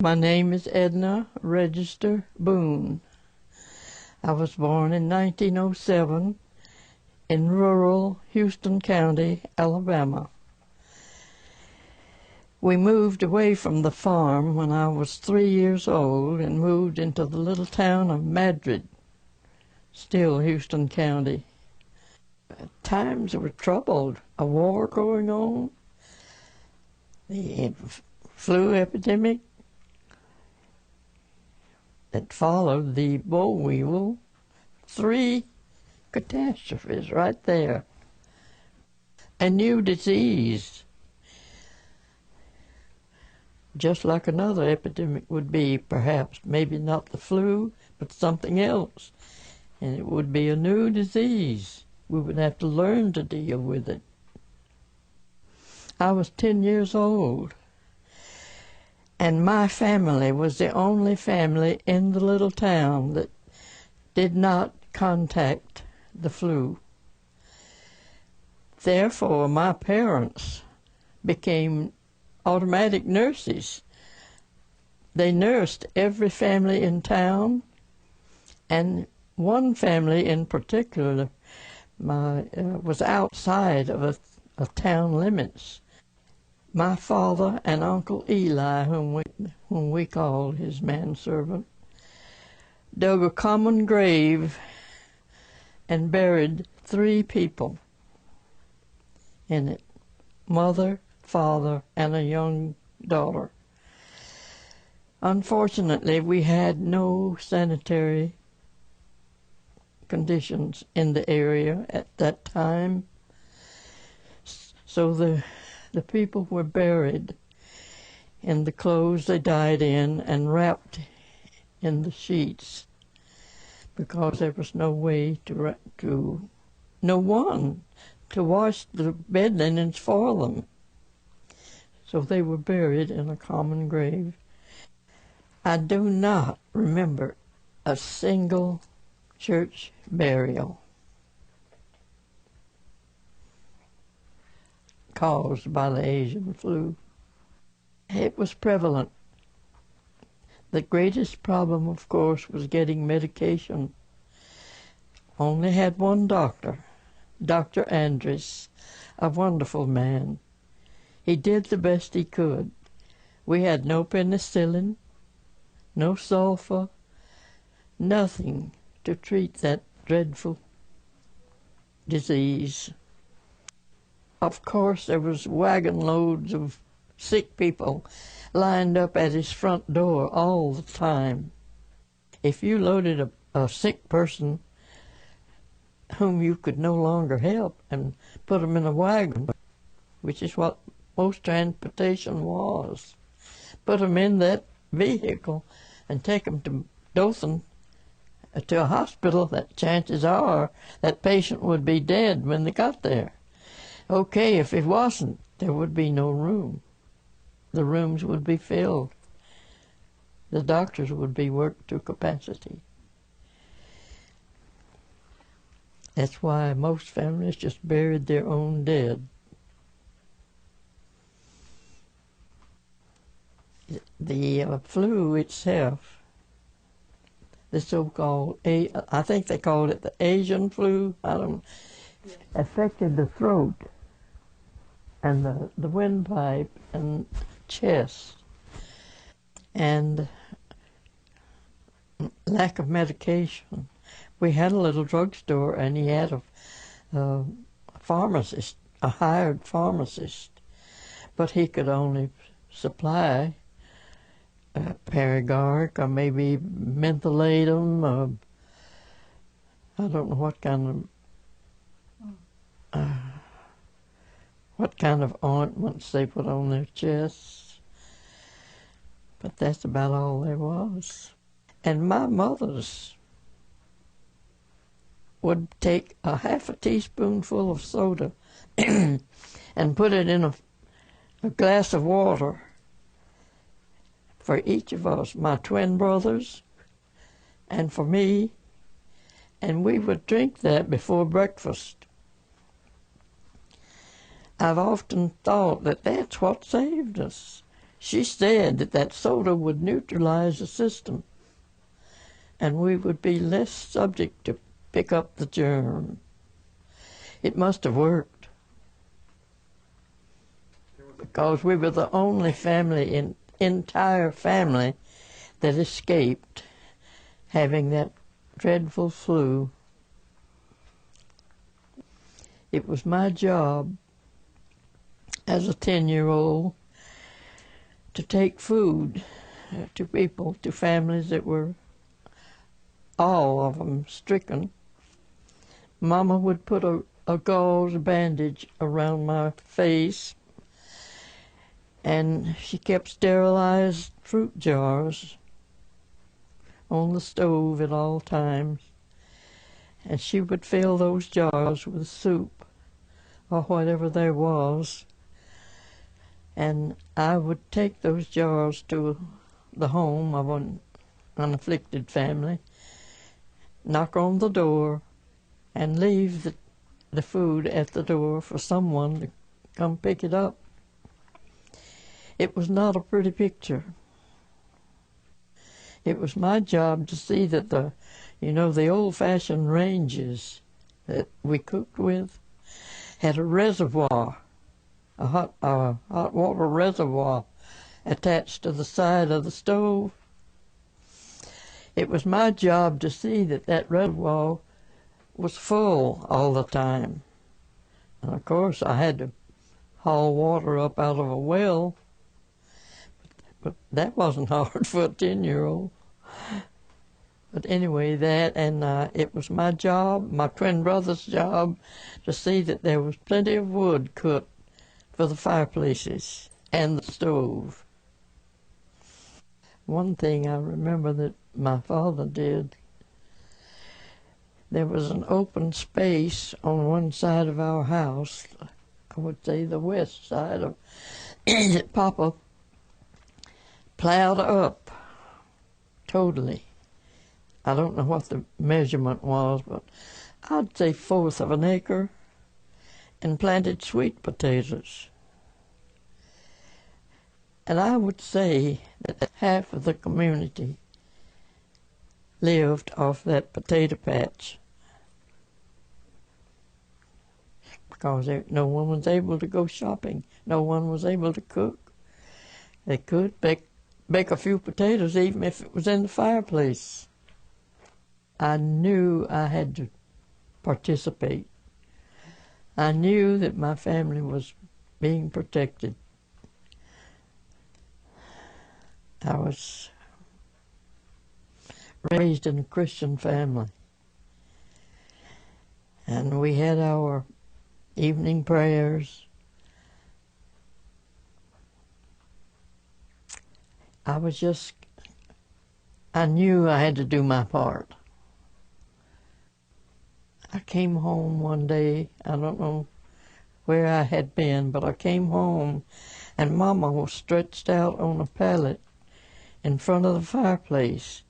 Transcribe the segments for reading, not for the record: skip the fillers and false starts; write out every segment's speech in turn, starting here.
My name is Edna Boone. I was born in 1907 in rural Houston County, Alabama. We moved away from the farm when I was 3 years old and moved into the little town of Madrid, still Houston County. Times were troubled, a war going on, the flu epidemic that followed the boll weevil, 3 catastrophes right there. A new disease, just like another epidemic would be, perhaps, maybe not the flu, but something else. And it would be a new disease. We would have to learn to deal with it. I was 10 years old, and my family was the only family in the little town that did not contact the flu. Therefore, my parents became automatic nurses. They nursed every family in town, and one family in particular was outside of town limits. My father and Uncle Eli, whom we called his manservant, dug a common grave and buried 3 people in it: mother, father, and a young daughter. Unfortunately, we had no sanitary conditions in the area at that time, so the people were buried in the clothes they died in and wrapped in the sheets, because there was no way no one to wash the bed linens for them. So they were buried in a common grave. I do not remember a single church burial caused by the Asian flu. It was prevalent. The greatest problem, of course, was getting medication. Only had one doctor, Dr. Andres, a wonderful man. He did the best he could. We had no penicillin, no sulfa, nothing to treat that dreadful disease. Of course, there was wagon loads of sick people lined up at his front door all the time. If you loaded a sick person whom you could no longer help and put them in a wagon, which is what most transportation was, put them in that vehicle and take them to Dothan, to a hospital, that chances are that patient would be dead when they got there. Okay, if it wasn't, there would be no room. The rooms would be filled. The doctors would be worked to capacity. That's why most families just buried their own dead. The flu itself, the so-called, I think they called it the Asian flu, affected the throat and the windpipe and chest, and lack of medication. We had a little drugstore, and he had a pharmacist, a hired pharmacist, but he could only supply Paragard or maybe mentholatum, I don't know what kind of ointments they put on their chests, but that's about all there was. And my mother's would take a half a teaspoonful of soda and put it in a glass of water for each of us, my twin brothers, and for me, and we would drink that before breakfast. I've often thought that that's what saved us. She said that that soda would neutralize the system and we would be less subject to pick up the germ. It must have worked because we were the only family, entire family, that escaped having that dreadful flu. It was my job as a 10-year-old to take food to people, to families that were all of them stricken. Mama would put a gauze bandage around my face, and she kept sterilized fruit jars on the stove at all times, and she would fill those jars with soup or whatever there was, and I would take those jars to the home of an unafflicted family, knock on the door, and leave the food at the door for someone to come pick it up. It was not a pretty picture. It was my job to see that the old-fashioned ranges that we cooked with had a reservoir, a hot water reservoir attached to the side of the stove. It was my job to see that that reservoir was full all the time. And of course I had to haul water up out of a well, but that wasn't hard for a 10-year-old. But anyway, that, and it was my job, my twin brother's job, to see that there was plenty of wood cooked for the fireplaces and the stove. One thing I remember that my father did, there was an open space on one side of our house, I would say the west side of that Papa plowed up totally. I don't know what the measurement was, but I'd say 1/4 of an acre, and planted sweet potatoes. And I would say that half of the community lived off that potato patch, because no one was able to go shopping. No one was able to cook. They could bake a few potatoes even if it was in the fireplace. I knew I had to participate. I knew that my family was being protected. I was raised in a Christian family, and we had our evening prayers. I knew I had to do my part. I came home one day, I don't know where I had been, but I came home and Mama was stretched out on a pallet in front of the fireplace.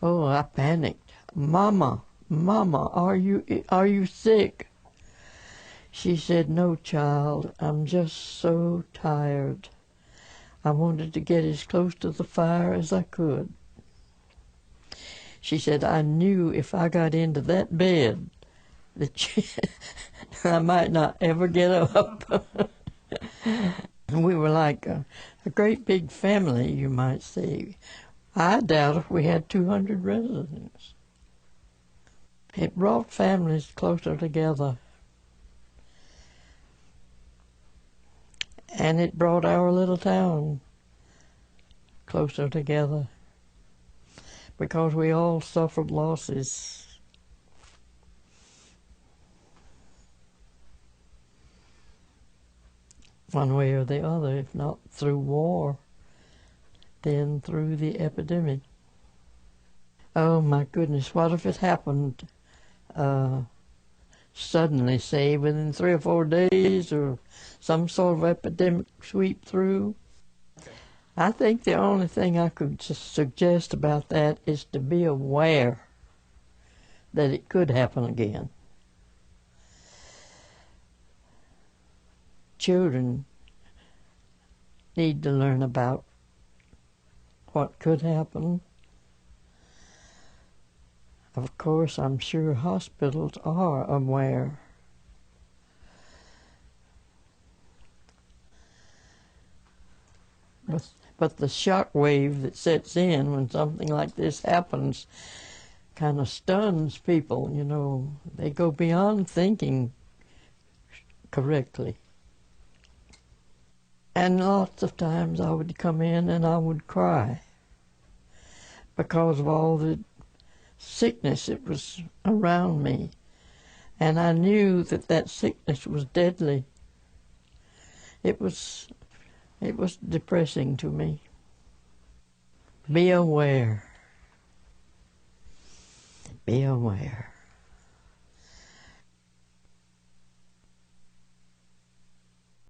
Oh, I panicked. Mama, are you sick? She said, "No, child, I'm just so tired. I wanted to get as close to the fire as I could." She said, "I knew if I got into that bed that I might not ever get up." We were like a great big family, you might say. I doubt if we had 200 residents. It brought families closer together. And it brought our little town closer together, because we all suffered losses. One way or the other, if not through war, then through the epidemic. Oh my goodness, what if it happened suddenly, say within 3 or 4 days, or some sort of epidemic sweep through? I think the only thing I could suggest about that is to be aware that it could happen again. Children need to learn about what could happen. Of course, I'm sure hospitals are aware. But the shock wave that sets in when something like this happens kind of stuns people, you know. They go beyond thinking correctly. And lots of times I would come in and I would cry because of all the sickness that was around me. And I knew that that sickness was deadly. It was depressing to me. Be aware. Be aware.